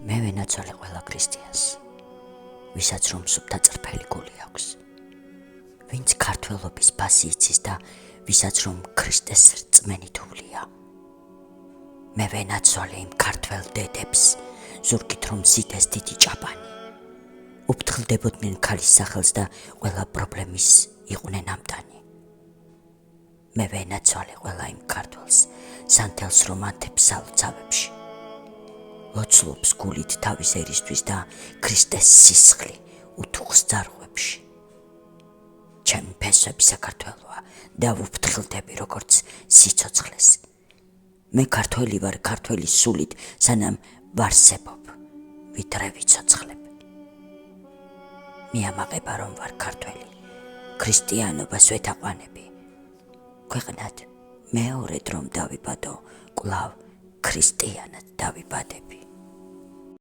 მე ვენაცვალე ყველა ქრისტიანს, ვისაც რომ სუფთა წრფელი გული აქვს, ვინც ქართველობის ფასი იცის და ვისაც რომ ქრისტეს რწმენით უვლია. მე ვენაცვალე იმ ქართველ დედებს, ზურგით რომ სიდეს დიდი ჭაბანი, უფრთხილდებოდნენ ქალის სახელს და ყველა პრობლემის იყვნენ ამტანი. მე ვენაცვალე ყველა იმ ქართველს, სანთელს რომ ანთებს სალოცავებში, ლოცულობს გულით თავის ერისთვის და ქრისტეს სისხლი უთუხს ძარღვებში. ჩემი ფესვები საქართველოა და ვუფრთხილდები როგორც სიცოცხლეს. მე ქართველი ვარ ქართველის სულით, სანამ ვარსებობ, ვიდრე ვიცოცხლებ. მიამაყება რომ ვარ ქართველი, ქრისტიანობას ვეთაყვანები. ქვეყნად მეორედ რომ დავიბადო, კვლავ ქრისტიანად დავიბადები.